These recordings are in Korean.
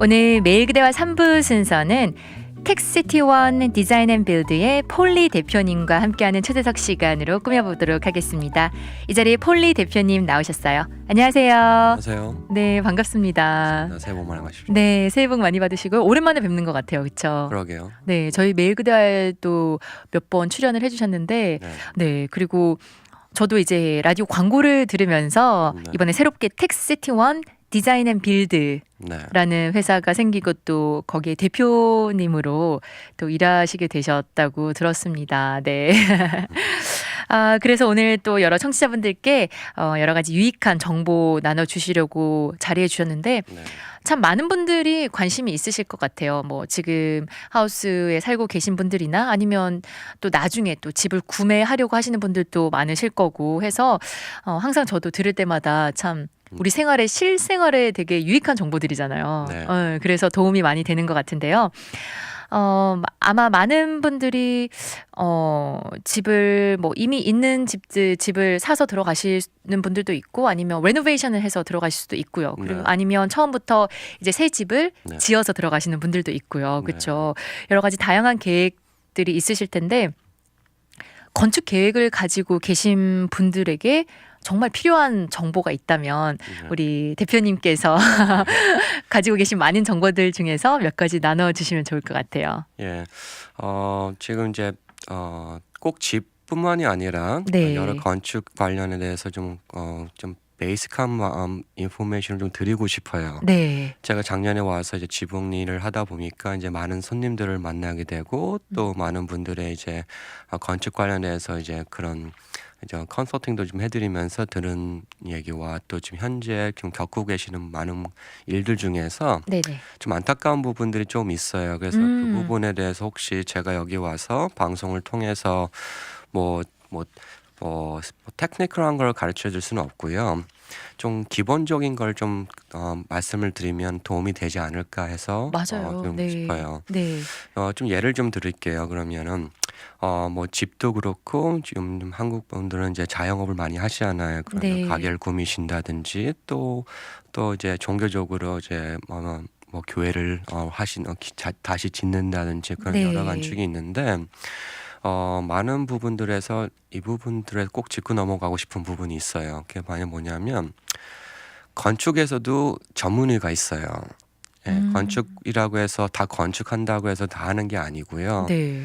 오늘 매일 그대와 3부 순서는 텍시티원 디자인 앤 빌드의 폴리 대표님과 함께하는 초대석 시간으로 꾸며보도록 하겠습니다. 이 자리에 폴리 대표님 나오셨어요. 안녕하세요. 안녕하세요. 네, 반갑습니다. 새해 복 많이 받으십시오. 네, 새해 복 많이 받으시고 오랜만에 뵙는 것 같아요. 그렇죠? 그러게요. 네, 저희 매일 그대와도 몇 번 출연을 해주셨는데 네. 네, 그리고 저도 이제 라디오 광고를 들으면서 네. 이번에 새롭게 텍시티원 디자인 앤 빌드 네. 라는 회사가 생기고 또 거기에 대표님으로 또 일하시게 되셨다고 들었습니다. 네. 그래서 오늘 또 여러 청취자분들께 여러 가지 유익한 정보 나눠주시려고 자리해 주셨는데 네. 참 많은 분들이 관심이 있으실 것 같아요. 뭐 지금 하우스에 살고 계신 분들이나 아니면 또 나중에 또 집을 구매하려고 하시는 분들도 많으실 거고 해서 항상 저도 들을 때마다 참 우리 생활에 실생활에 되게 유익한 정보들이잖아요. 네. 그래서 도움이 많이 되는 것 같은데요. 아마 많은 분들이 집을 뭐 이미 있는 집을 사서 들어가시는 분들도 있고 아니면 레노베이션을 해서 들어가실 수도 있고요. 그리고 네. 아니면 처음부터 이제 새 집을 네. 지어서 들어가시는 분들도 있고요. 네. 그렇죠. 여러 가지 다양한 계획들이 있으실 텐데 건축 계획을 가지고 계신 분들에게 정말 필요한 정보가 있다면 우리 대표님께서 가지고 계신 많은 정보들 중에서 몇 가지 나눠주시면 좋을 것 같아요. 예. 지금 이제 꼭 집뿐만이 아니라 네. 여러 건축 관련에 대해서 좀 베이직한 인포메이션을 좀 드리고 싶어요. 네. 제가 작년에 와서 이제 지붕 일을 하다 보니까 이제 많은 손님들을 만나게 되고 또 많은 분들의 이제 건축 관련해서 이제 그런 이제 컨설팅도 좀 해드리면서 들은 얘기와 또 지금 현재 좀 겪고 계시는 많은 일들 중에서 네네. 좀 안타까운 부분들이 좀 있어요. 그래서 그 부분에 대해서 혹시 제가 여기 와서 방송을 통해서 뭐 테크니컬한 걸 가르쳐 줄 수는 없고요. 좀 기본적인 걸 좀 말씀을 드리면 도움이 되지 않을까 해서 맞아요. 좀 네. 싶어요. 네. 좀 예를 좀 드릴게요. 그러면은 뭐 집도 그렇고 지금 한국 분들은 이제 자영업을 많이 하시잖아요. 그러면 네. 가게를 꾸미신다든지 또 이제 종교적으로 이제 뭐 교회를 다시 짓는다든지 그런 네. 여러 건축이 있는데 많은 부분들에서 이 부분들에 꼭 짚고 넘어가고 싶은 부분이 있어요. 그게 뭐냐면 건축에서도 전문의가 있어요. 예, 건축이라고 해서 다 건축한다고 해서 다 하는 게 아니고요. 네.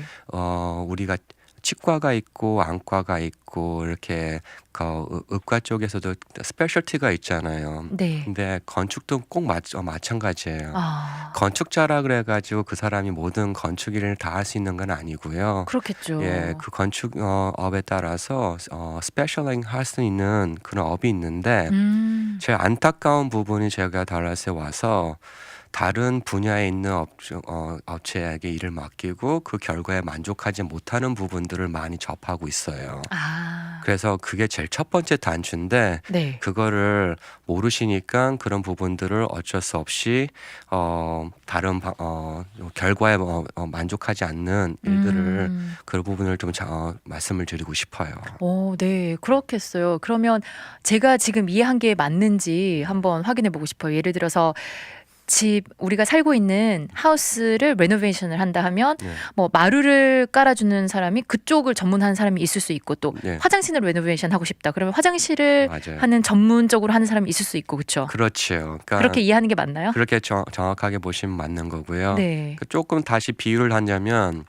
우리가 치과가 있고 안과가 있고 이렇게 의과 쪽에서도 스페셜티가 있잖아요. 네. 근데 건축도 꼭 마찬가지예요. 아, 건축자라 그래가지고 그 사람이 모든 건축 일을 다 할 수 있는 건 아니고요. 그렇겠죠. 예, 그 건축 업에 따라서 스페셜링 할 수 있는 그런 업이 있는데 제일 안타까운 부분이 제가 달라스에 와서 다른 분야에 있는 업체에게 일을 맡기고 그 결과에 만족하지 못하는 부분들을 많이 접하고 있어요. 그래서 그게 제일 첫 번째 단추인데 네. 그거를 모르시니까 그런 부분들을 어쩔 수 없이 다른 결과에 만족하지 않는 일들을 그 부분을 좀 말씀을 드리고 싶어요. 네, 그렇겠어요. 그러면 제가 지금 이해한 게 맞는지 한번 확인해 보고 싶어요. 예를 들어서 우리가 살고 있는 하우스를 레노베이션을 한다 하면 네. 뭐 마루를 깔아주는 사람이 그쪽을 전문하는 사람이 있을 수 있고 또 네. 화장실을 레노베이션 하고 싶다. 그러면 화장실을 맞아요. 하는 전문적으로 하는 사람이 있을 수 있고 그렇죠. 그렇죠. 그러니까 그렇게 이해하는 게 맞나요? 그렇게 정확하게 보시면 맞는 거고요. 네. 조금 다시 비유를 하자면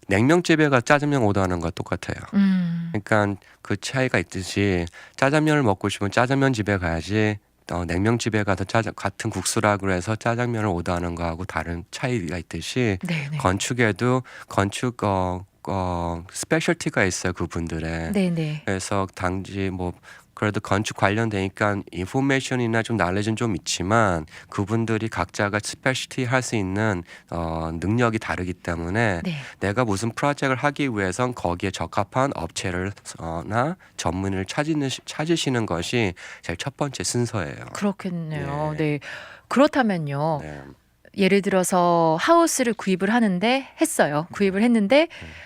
냉면집에 가서 짜장면 오더하는 거 똑같아요. 그러니까 그 차이가 있듯이 짜장면을 먹고 싶으면 짜장면 집에 가야지 냉면집에 가서 같은 국수라고 해서 짜장면을 오더하는 거하고 다른 차이가 있듯이 네네. 건축에도 건축 스페셜티가 있어요, 그분들의. 네네. 그래서 단지 뭐 그래도 건축 관련되니까 인포메이션이나 좀 날레지는 좀 있지만 그분들이 각자가 스페셜티 할 수 있는 능력이 다르기 때문에 네. 내가 무슨 프로젝트를 하기 위해선 거기에 적합한 업체나 전문을 찾으시는 것이 제일 첫 번째 순서예요. 그렇겠네요. 예. 네. 그렇다면요. 네. 예를 들어서 하우스를 구입을 했는데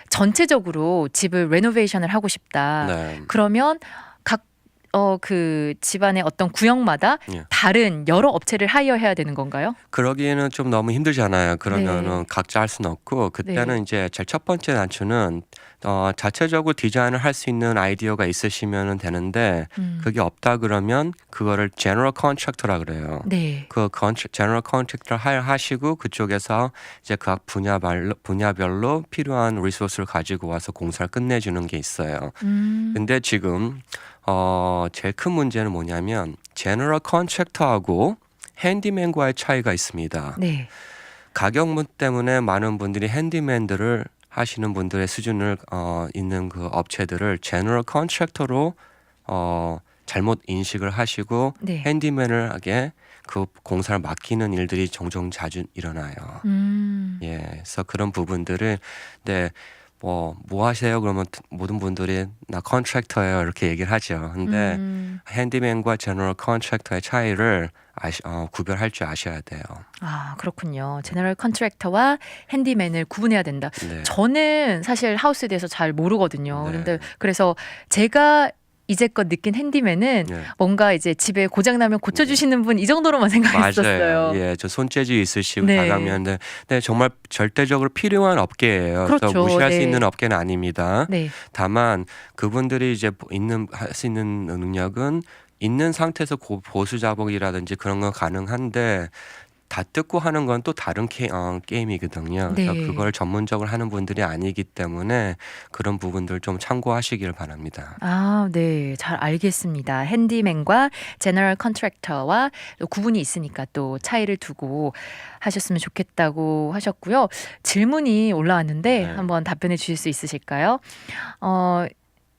전체적으로 집을 레노베이션을 하고 싶다. 네. 그러면 각 그 집안의 어떤 구역마다 예. 다른 여러 업체를 하이어해야 되는 건가요? 그러기에는 좀 너무 힘들잖아요. 그러면은 네. 각자 할 수는 없고 그때는 네. 이제 제일 첫 번째 단추는 자체적으로 디자인을 할 수 있는 아이디어가 있으시면 되는데 그게 없다 그러면 그거를 제너럴 컨트랙터라 그래요. 네. 그 제너럴 컨트랙터 하시고 그쪽에서 이제 각 분야별로 필요한 리소스를 가지고 와서 공사를 끝내주는 게 있어요. 근데 지금 제일 큰 문제는 뭐냐면 제너럴 컨트랙터하고 핸디맨과의 차이가 있습니다. 네. 가격 때문에 많은 분들이 핸디맨들을 하시는 분들의 수준을 있는 그 업체들을 제너럴 컨트랙터로 잘못 인식을 하시고 네. 핸디맨을 하게 그 공사를 맡기는 일들이 종종 자주 일어나요. 예, 그래서 그런 부분들을 네. 뭐 하세요? 그러면 모든 분들이 나 컨트랙터예요 이렇게 얘기를 하죠. 근데 핸디맨과 제너럴 컨트랙터의 차이를 구별할 줄 아셔야 돼요. 아, 그렇군요. 제너럴 컨트랙터와 핸디맨을 구분해야 된다. 네. 저는 사실 하우스에 대해서 잘 모르거든요. 네. 그런데 그래서 제가 이제껏 느낀 핸디맨은 네. 뭔가 이제 집에 고장 나면 고쳐주시는 분 이 정도로만 생각했었어요. 맞아요. 예, 저 손재주 있으시고 네. 잘하면 네, 정말 절대적으로 필요한 업계예요. 그래서 그렇죠. 무시할 수 네. 있는 업계는 아닙니다. 네. 다만 그분들이 이제 할 수 있는 능력은 있는 상태에서 보수 작업이라든지 그런 건 가능한데 다 뜯고 하는 건 또 다른 게임이거든요. 그래서 네. 그걸 전문적으로 하는 분들이 아니기 때문에 그런 부분들 좀 참고하시길 바랍니다. 아, 네. 잘 알겠습니다. 핸디맨과 제너럴 컨트랙터와 또 구분이 있으니까 또 차이를 두고 하셨으면 좋겠다고 하셨고요. 질문이 올라왔는데 네. 한번 답변해 주실 수 있으실까요?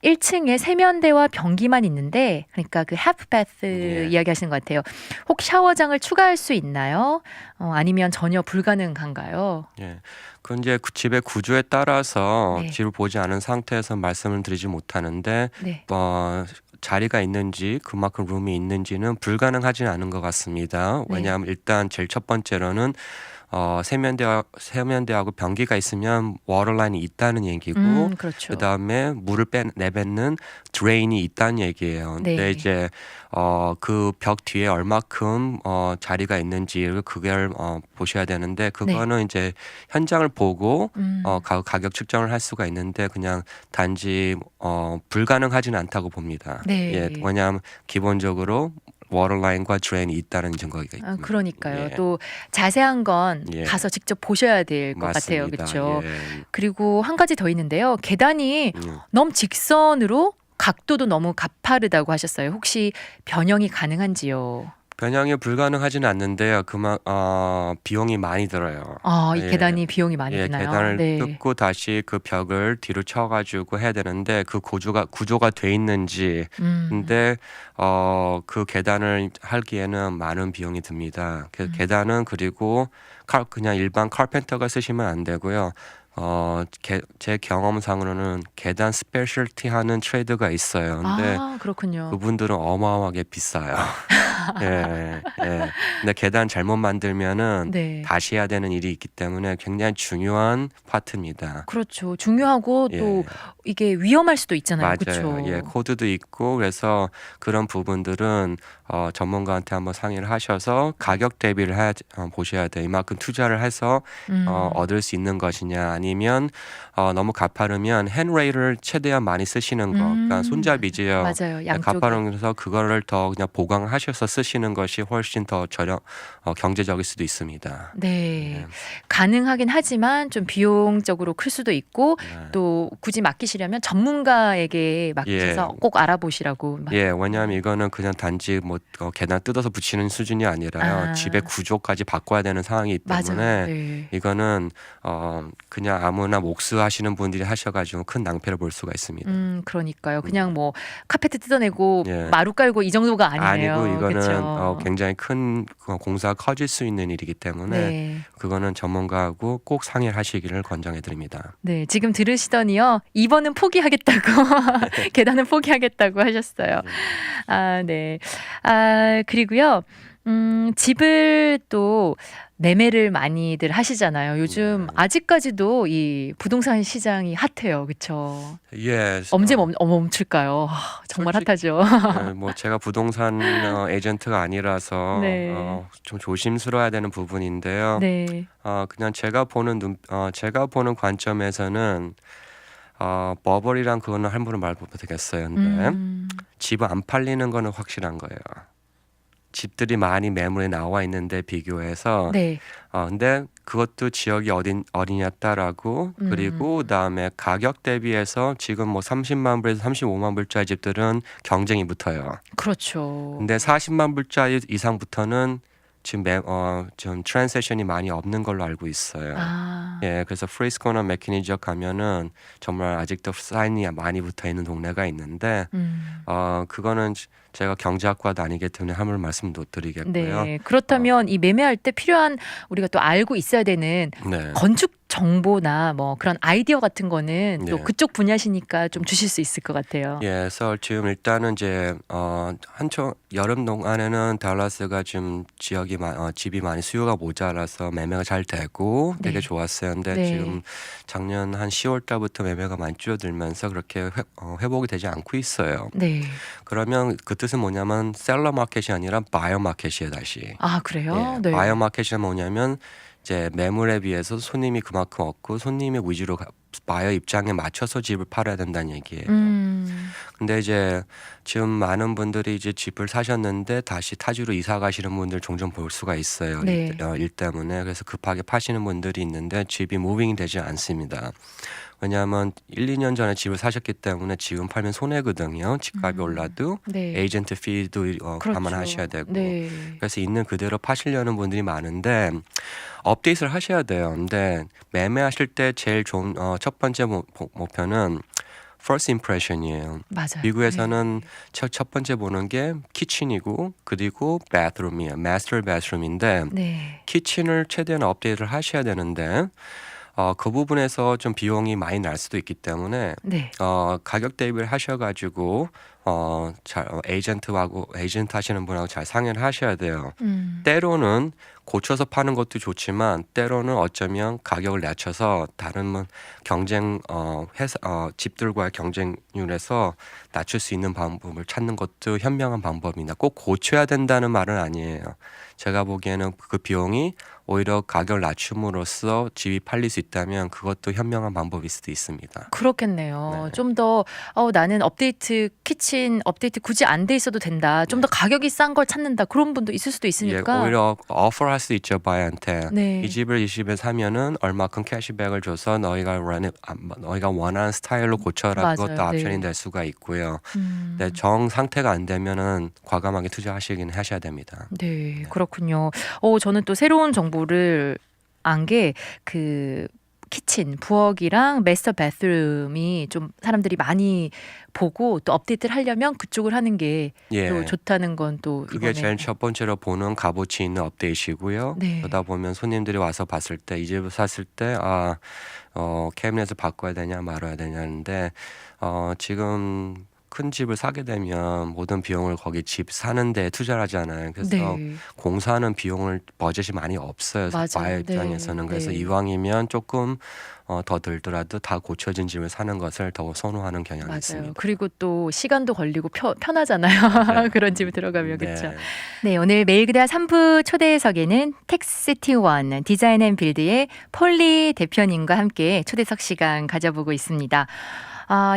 1층에 세면대와 변기만 있는데, 그러니까 그 하프바스 예. 이야기하시는 것 같아요. 혹 샤워장을 추가할 수 있나요? 아니면 전혀 불가능한가요? 예. 그 이제 집의 구조에 따라서 네. 집을 보지 않은 상태에서 말씀을 드리지 못하는데 네. 자리가 있는지 그만큼 룸이 있는지는 불가능하지는 않은 것 같습니다. 네. 왜냐하면 일단 제일 첫 번째로는 세면대하고 변기가 있으면 워터라인이 있다는 얘기고 그렇죠. 그다음에 물을 내뱉는 드레인이 있다는 얘기예요. 근데 네. 이제 그 벽 뒤에 얼마큼 자리가 있는지를 그걸 보셔야 되는데 그거는 이제 현장을 보고 가격 측정을 할 수가 있는데 그냥 단지 불가능하지는 않다고 봅니다. 네. 예, 왜냐하면 기본적으로 워터라인과 드레인이 있다는 증거가 있습니다. 그러니까요. 예. 또 자세한 건 예. 가서 직접 보셔야 될 것 같아요. 맞습니다. 그렇죠? 예. 그리고 한 가지 더 있는데요. 계단이 음. 너무 직선으로 각도도 너무 가파르다고 하셨어요. 혹시 변형이 가능한지요? 변형이 불가능하지는 않는데요. 비용이 많이 들어요. 이 예. 계단이 비용이 많이 예, 드나요? 계단을 네. 뜯고 다시 그 벽을 뒤로 쳐가지고 해야 되는데 그 구조가 돼 있는지 근데 그 계단을 하기에는 많은 비용이 듭니다. 계단은 그리고 그냥 일반 카펜터가 쓰시면 안 되고요. 제 경험상으로는 계단 스페셜티 하는 트레이드가 있어요. 근데 그렇군요. 그분들은 어마어마하게 비싸요. 예, 예. 근데 계단 잘못 만들면은 네. 다시 해야 되는 일이 있기 때문에 굉장히 중요한 파트입니다. 그렇죠. 중요하고 예. 또 이게 위험할 수도 있잖아요. 맞아요. 그렇죠? 예, 코드도 있고 그래서 그런 부분들은 전문가한테 한번 상의를 하셔서 가격 대비를 보셔야 돼요. 이만큼 투자를 해서 얻을 수 있는 것이냐 아니면 너무 가파르면 핸드레일을 최대한 많이 쓰시는 거. 그러니까 손잡이지요. 맞아요. 양쪽에. 가파르면서 그거를 더 그냥 보강하셔서 쓰시는 것이 훨씬 더 경제적일 수도 있습니다. 네. 예. 가능하긴 하지만 좀 비용적으로 클 수도 있고 네. 또 굳이 맡기시려면 전문가에게 맡기셔서 꼭 알아보시라고. 예, 왜냐하면 이거는 그냥 단지 뭐 계단 뜯어서 붙이는 수준이 아니라요. 집의 구조까지 바꿔야 되는 상황이기 때문에 맞아요. 네. 이거는 그냥 아무나 몫하시는 분들이 하셔가지고 큰 낭패를 볼 수가 있습니다. 그러니까요. 그냥 뭐 카페트 뜯어내고 예. 마루 깔고 이 정도가 아니네요. 아니고 이거는 그쵸? 굉장히 큰 공사가 커질 수 있는 일이기 때문에 네. 그거는 전문가하고 꼭 상의를 하시기를 권장해 드립니다. 네, 지금 들으시더니요. 2번은 포기하겠다고, 계단은 포기하겠다고 하셨어요. 네. 그리고요. 집을 또 매매를 많이들 하시잖아요. 요즘 네. 아직까지도 이 부동산 시장이 핫해요. 그쵸? Yes. 언제 멈출까요? 정말 솔직히 핫하죠. 뭐 제가 부동산 에이전트가 아니라서 네. 좀 조심스러워야 되는 부분인데요. 네. 그냥 제가 보는 관점에서는 버블이랑 그거는 함부로 말 못하겠어요. 근데 음. 집 안 팔리는 거는 확실한 거예요. 집들이 많이 매물에 나와 있는데 비교해서 네. 근데 그것도 지역이 어디냐에 따라고 그리고 음. 그다음에 가격 대비해서 지금 뭐 30만 불에서 35만 불짜리 집들은 경쟁이 붙어요. 그렇죠. 근데 40만 불짜리 이상부터는 좀 트랜세션이 많이 없는 걸로 알고 있어요. 아. 예, 그래서 프리스코나 맥키니 지역 가면은 정말 아직도 사인이 많이 붙어 있는 동네가 있는데 음. 그거는 제가 경제학과도 아니기 때문에 함부로 말씀 못 드리겠고요. 네. 그렇다면 이 매매할 때 필요한 우리가 또 알고 있어야 되는 네. 건축 정보나 뭐 그런 아이디어 같은 거는 또 네. 그쪽 분야시니까 좀 주실 수 있을 것 같아요. 예, 그래서 지금 일단은 이제 여름 동안에는 달라스가 좀 집이 많이 수요가 모자라서 매매가 잘 되고 되게 네. 좋았어요. 근데 네. 지금 작년 한 10월 달부터 매매가 많이 줄어들면서 그렇게 회복이 되지 않고 있어요. 네. 그러면 그 뜻은 뭐냐면 셀러 마켓이 아니라 바이어 마켓이에요, 다시. 아, 그래요? 예, 네. 바이어 마켓이 뭐냐면 이제 매물에 비해서 손님이 그만큼 없고 손님의 위주로 바이어 입장에 맞춰서 집을 팔아야 된다는 얘기예요. 근데 이제 지금 많은 분들이 이제 집을 사셨는데 다시 타지로 이사 가시는 분들 종종 볼 수가 있어요. 네. 일 때문에. 그래서 급하게 파시는 분들이 있는데 집이 무빙이 되지 않습니다. 왜냐하면 1, 2년 전에 집을 사셨기 때문에 지금 팔면 손해거든요. 집값이 올라도 네. 에이전트 피도 그렇죠. 감안하셔야 되고. 네. 그래서 있는 그대로 파시려는 분들이 많은데 업데이트를 하셔야 돼요. 근데 매매하실 때 제일 좋은 첫 번째 목표는 first impression이에요. 맞아요. 미국에서는 네. 첫 번째 보는 게 키친이고 그리고 bathroom이에요. master bathroom인데 네. 키친을 최대한 업데이트를 하셔야 되는데 그 부분에서 좀 비용이 많이 날 수도 있기 때문에 네. 가격 대비를 하셔가지고 에이전트 하시는 분하고 잘 상의를 하셔야 돼요. 때로는 고쳐서 파는 것도 좋지만 때로는 어쩌면 가격을 낮춰서 다른 집들과의 경쟁률에서 낮출 수 있는 방법을 찾는 것도 현명한 방법입니다. 꼭 고쳐야 된다는 말은 아니에요. 제가 보기에는 그 비용이 오히려 가격을 낮춤으로써 집이 팔릴 수 있다면 그것도 현명한 방법일 수도 있습니다. 그렇겠네요. 네. 좀 더 나는 키친 업데이트 굳이 안 돼 있어도 된다. 좀 더 가격이 싼 걸 찾는다. 그런 분도 있을 수도 예, 있으니까. 오히려 오퍼할 수 있죠, 바이한테. 네. 이 집에 사면은 얼마큼 캐시백을 줘서 너희가 원하는 스타일로 고쳐라. 맞아요. 그것도 옵션이 네. 될 수가 있고요. 음. 네, 정 상태가 안 되면은 과감하게 투자하시긴 하셔야 됩니다. 네, 그렇군요. 저는 또 새로운 정보를 안 게 키친, 부엌이랑 마스터 바스룸이 좀 사람들이 많이 보고 또 업데이트를 하려면 그쪽을 하는 게 또 예. 좋다는 건 또 그게 이번에 제일 첫 번째로 보는 값어치 있는 업데이트이고요. 네. 그러다 보면 손님들이 와서 봤을 때 이 집을 샀을 때 캐비넷을 바꿔야 되냐 말아야 되냐는데 지금 큰 집을 사게 되면 모든 비용을 거기 집 사는 데 투자를 하잖아요. 그래서 네. 공사하는 버젯이 많이 없어요. 맞아요. 바이어 입장에서는. 네. 그래서 네. 이왕이면 조금 더 들더라도 다 고쳐진 집을 사는 것을 더 선호하는 경향이 맞아요. 있습니다. 그리고 또 시간도 걸리고 편하잖아요. 네. 그런 집에 들어가면 그렇죠. 네. 네, 오늘 매일그대와 3부 초대석에는 텍시티1 디자인앤빌드의 폴리 대표님과 함께 초대석 시간 가져보고 있습니다.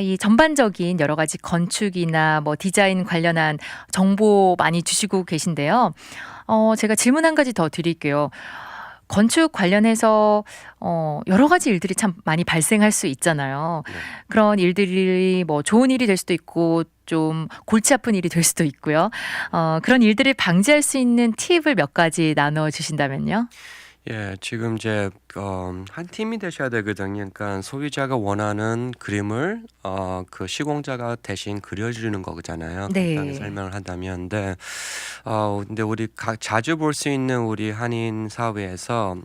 이 전반적인 여러 가지 건축이나 뭐 디자인 관련한 정보 많이 주시고 계신데요. 제가 질문 한 가지 더 드릴게요. 건축 관련해서 여러 가지 일들이 참 많이 발생할 수 있잖아요. 네. 그런 일들이 뭐 좋은 일이 될 수도 있고 좀 골치 아픈 일이 될 수도 있고요. 그런 일들을 방지할 수 있는 팁을 몇 가지 나눠 주신다면요. 예, 지금 이제 한 팀이 되셔야 되거든요. 그러니까 소비자가 원하는 그림을 그 시공자가 대신 그려주는 거잖아요. 간단히 네. 설명을 한다면, 근데 우리 자주 볼 수 있는 우리 한인 사회에서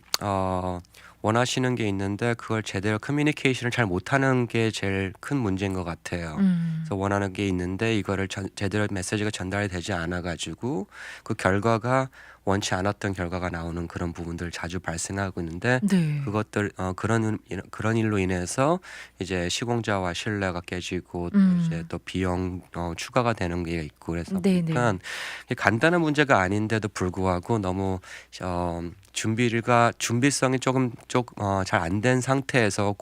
원하시는 게 있는데 그걸 제대로 커뮤니케이션을 잘 못하는 게 제일 큰 문제인 것 같아요. 그래서 원하는 게 있는데 이거를 제대로 메시지가 전달이 되지 않아가지고 그 결과가 원치 않았던 결과가 나오는 그런 부분들 자주 발생하고 있는데 네. 그것들 그런 일로 인해서 이제 시공자와 신뢰가 깨지고 또 이제 또 비용 추가가 되는 게 있고 그래서 네네. 보니까 이게 간단한 문제가 아닌데도 불구하고 너무 준비성이 조금 잘 안 된 상태에서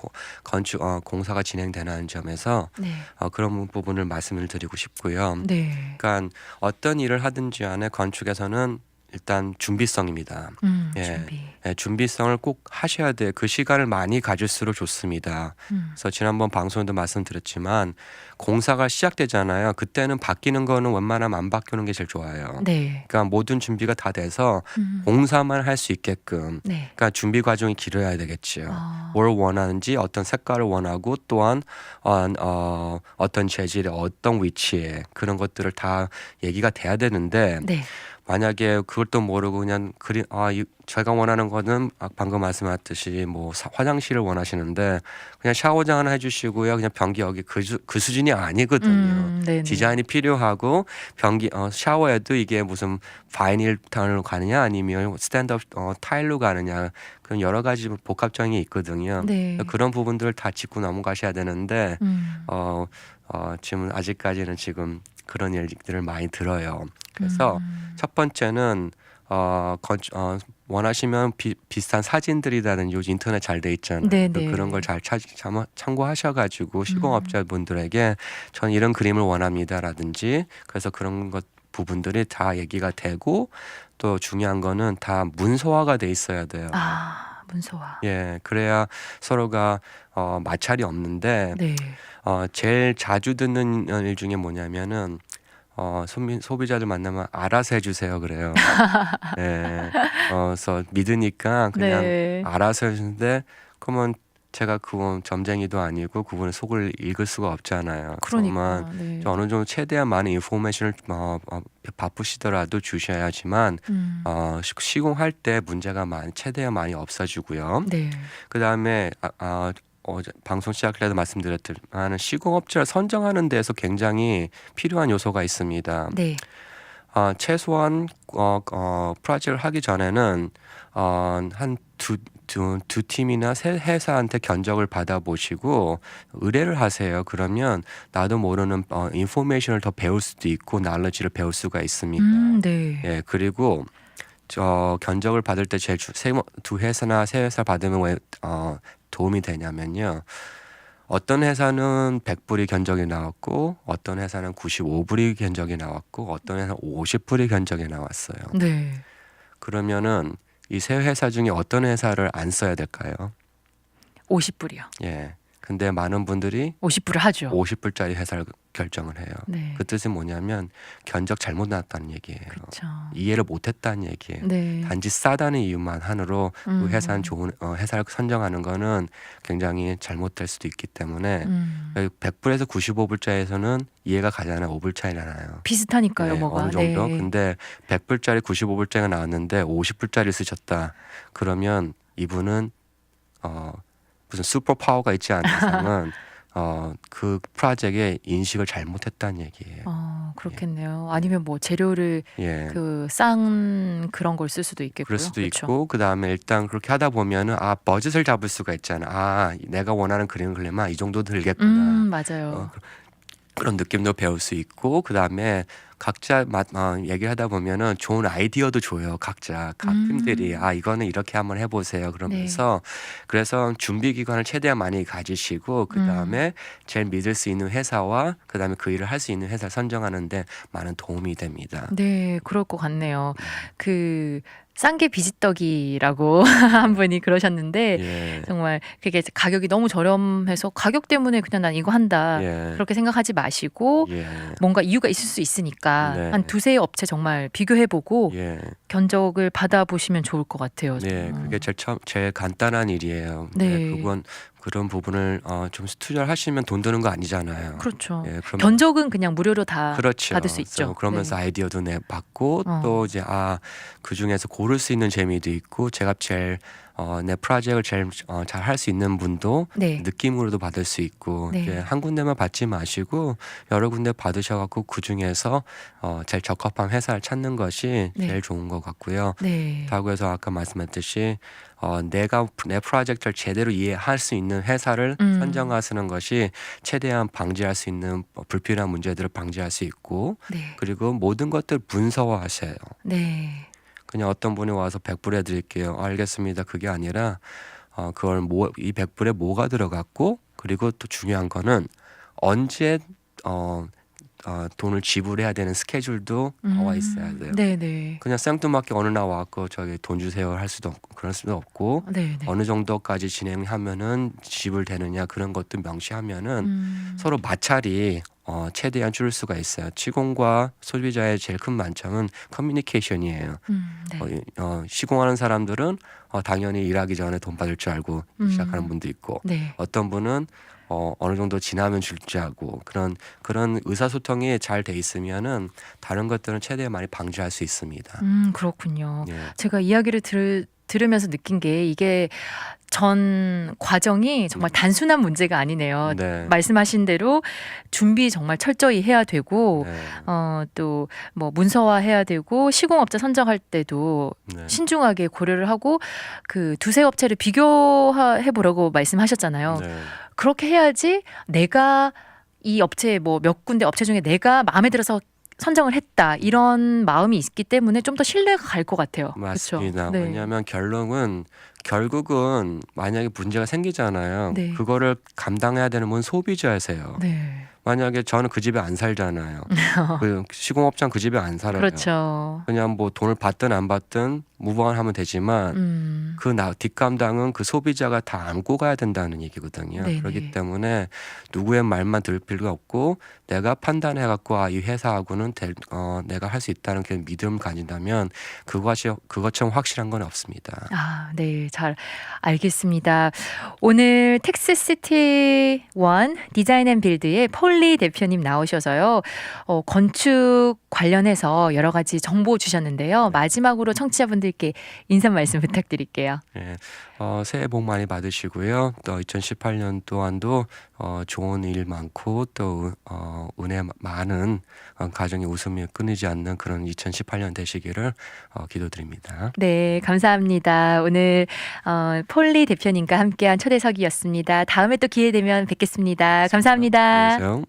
건축 공사가 진행되는 점에서 네. 그런 부분을 말씀을 드리고 싶고요. 네. 그러니까 어떤 일을 하든지 간에 건축에서는 일단 준비성입니다. 예, 준비. 준비성을 꼭 하셔야 돼요. 그 시간을 많이 가질수록 좋습니다. 음. 그래서 지난번 방송에도 말씀드렸지만 공사가 시작되잖아요. 그때는 바뀌는 거는 웬만하면 안 바뀌는 게 제일 좋아요. 네. 그러니까 모든 준비가 다 돼서 음. 공사만 할 수 있게끔 네. 그러니까 준비 과정이 길어야 되겠죠. 아. 뭘 원하는지 어떤 색깔을 원하고 또한 어떤 재질에 어떤 위치에 그런 것들을 다 얘기가 돼야 되는데 네. 만약에 그것도 모르고 그냥 제가 원하는 거는 방금 말씀하셨듯이 뭐 화장실을 원하시는데 그냥 샤워장 하나 해주시고요. 그냥 변기 여기 그 수준이 아니거든요. 네네. 디자인이 필요하고 변기 샤워에도 이게 무슨 바이닐 타일로 가느냐 아니면 스탠드업 타일로 가느냐 그런 여러 가지 복합적인 게 있거든요. 네. 그런 부분들을 다 짚고 넘어가셔야 되는데 음. 지금 아직까지는 지금 그런 일들을 많이 들어요. 그래서 첫 번째는 원하시면 비슷한 사진들이라는 요즘 인터넷 잘 돼 있잖아요. 네네. 그런 걸 잘 참고하셔가지고 시공업자분들에게 전 이런 그림을 원합니다라든지 그래서 그런 것 부분들이 다 얘기가 되고 또 중요한 거는 다 문서화가 돼 있어야 돼요. 아, 문서화. 예, 그래야 서로가 마찰이 없는데 네. 제일 자주 듣는 일 중에 뭐냐면은 소비자들 만나면 알아서 해주세요 그래요. 예, 그래서 믿으니까 그냥 네. 알아서 해주는데 그러면 제가 그분 점쟁이도 아니고 그분의 속을 읽을 수가 없잖아요. 그러니까. 그러면 네. 어느 정도 최대한 많은 인포메이션을 바쁘시더라도 주셔야지만 시공할 때 문제가 최대한 많이 없어지고요. 네. 그 다음에 방송 시작 전에도 말씀드렸지만 시공업체를 선정하는 데에서 굉장히 필요한 요소가 있습니다. 네. 최소한 프로젝트를 하기 전에는 한 두 팀이나 세 회사한테 견적을 받아보시고 의뢰를 하세요. 그러면 나도 모르는 인포메이션을 더 배울 수도 있고 날러지를 배울 수가 있습니다. 네. 예, 그리고 견적을 받을 때 제일 두 회사나 세 회사 받으면 왜 도움이 되냐면요. 어떤 회사는 100불이 견적이 나왔고 어떤 회사는 95불이 견적이 나왔고 어떤 회사는 50불이 견적이 나왔어요. 네. 그러면은 이 세 회사 중에 어떤 회사를 안 써야 될까요? 50불이요. 예. 근데 많은 분들이 50불을 하죠. 50불짜리 회사를 결정을 해요. 네. 그 뜻은 뭐냐면 견적 잘못 나왔다는 얘기예요. 그렇죠. 이해를 못했다는 얘기예요. 네. 단지 싸다는 이유만 한으로 그 회사는 좋은 회사를 선정하는 거는 굉장히 잘못될 수도 있기 때문에 100불에서 95불짜리에서는 이해가 가잖아요. 5불 차이 나요. 비슷하니까요, 네, 뭐가. 어느 정도. 네. 근데 100불짜리 95불짜리가 나왔는데 50불짜리 쓰셨다. 그러면 이분은 무슨 슈퍼 파워가 있지 않은 이상은 그 프로젝트의 인식을 잘못했다는 얘기예요. 그렇겠네요. 아니면 뭐 재료를 예. 싼 그런 걸 쓸 수도 있겠고요. 그럴 수도 그렇죠? 있고 그 다음에 일단 그렇게 하다 보면은 버짓을 잡을 수가 있잖아. 내가 원하는 그림을 그리면 이 정도 들겠구나. 맞아요. 그런 느낌도 배울 수 있고 그 다음에 각자 얘기하다 보면은 좋은 아이디어도 줘요. 각 팀들이 이거는 이렇게 한번 해보세요. 그러면서 그래서 준비 기간을 최대한 많이 가지시고 그 다음에 제일 믿을 수 있는 회사와 그 다음에 그 일을 할 수 있는 회사를 선정하는데 많은 도움이 됩니다. 네, 그럴 것 같네요. 싼 게 비지떡이라고 한 분이 그러셨는데 예. 정말 그게 가격이 너무 저렴해서 가격 때문에 그냥 난 이거 한다 예. 그렇게 생각하지 마시고 예. 뭔가 이유가 있을 수 있으니까 네. 한 두세 업체 정말 비교해보고 예. 견적을 받아보시면 좋을 것 같아요. 네, 그게 제일 간단한 일이에요. 네. 그런 부분을 좀 투자를 하시면 돈 드는 거 아니잖아요. 그렇죠. 예, 견적은 그냥 무료로 다 그렇죠. 받을 수 그래서 있죠. 그러면서 네. 아이디어도 받고 또 이제 그 중에서 고를 수 있는 재미도 있고 제가 제일 내 프로젝트를 제일 잘 할 수 있는 분도 네. 느낌으로도 받을 수 있고 네. 이제 한 군데만 받지 마시고 여러 군데 받으셔갖고 그 중에서 제일 적합한 회사를 찾는 것이 네. 제일 좋은 것 같고요. 네. 그렇다고 해서 아까 말씀했듯이 내가 내 프로젝트를 제대로 이해할 수 있는 회사를 선정하시는 것이 최대한 방지할 수 있는 불필요한 문제들을 방지할 수 있고 네. 그리고 모든 것들 문서화하셔요. 네. 그냥 어떤 분이 와서 100불 해드릴게요. 알겠습니다. 그게 아니라 그걸 이 100불에 뭐가 들어갔고 그리고 또 중요한 거는 언제 돈을 지불해야 되는 스케줄도 나와 있어야 돼요. 네네. 그냥 생뚱맞게 어느 날 와갖고 저기 돈 주세요 할 수도 없고 그럴 수도 없고 네네. 어느 정도까지 진행하면은 지불되느냐 그런 것도 명시하면은 서로 마찰이 최대한 줄일 수가 있어요. 직원과 소비자의 제일 큰 만점은 커뮤니케이션이에요. 네. 시공하는 사람들은 당연히 일하기 전에 돈 받을 줄 알고 시작하는 분도 있고 네. 어떤 분은 어느 정도 지나면 줄 줄 알고 그런 의사소통이 잘 돼 있으면은 다른 것들은 최대한 많이 방지할 수 있습니다. 그렇군요. 예. 제가 이야기를 들으면서 느낀 게 이게 전 과정이 정말 단순한 문제가 아니네요. 네. 말씀하신 대로 준비 정말 철저히 해야 되고 네. 또 뭐 문서화해야 되고 시공업자 선정할 때도 네. 신중하게 고려를 하고 그 두세 업체를 비교해 보라고 말씀하셨잖아요. 네. 그렇게 해야지 내가 이 업체 뭐 몇 군데 업체 중에 내가 마음에 들어서 선정을 했다 이런 마음이 있기 때문에 좀 더 신뢰가 갈 것 같아요. 맞습니다. 그쵸? 네. 왜냐하면 결국은 만약에 문제가 생기잖아요. 네. 그거를 감당해야 되는 분 소비자세요. 네. 만약에 저는 그 집에 안 살잖아요. 그 시공업자는 그 집에 안 살아요. 그렇죠. 그냥 뭐 돈을 받든 안 받든 무방하면 되지만 그 뒷감당은 그 소비자가 다 안고 가야 된다는 얘기거든요. 네네. 그렇기 때문에 누구의 말만 들을 필요가 없고 내가 판단해 갖고 이 회사하고는 내가 할 수 있다는 그 믿음을 가진다면 그것처럼 확실한 건 없습니다. 네, 잘 알겠습니다. 오늘 텍스시티 원 디자인 앤 빌드의 폴리 대표님 나오셔서요. 건축 관련해서 여러 가지 정보 주셨는데요. 마지막으로 청취자분들께 인사 말씀 부탁드릴게요. 네, 새해 복 많이 받으시고요. 또 2018년 또한도 좋은 일 많고 또 은혜 많은 가정의 웃음이 끊이지 않는 그런 2018년 되시기를 기도드립니다. 네, 감사합니다. 오늘 폴리 대표님과 함께한 초대석이었습니다. 다음에 또 기회 되면 뵙겠습니다. 감사합니다. 안녕히 계세요.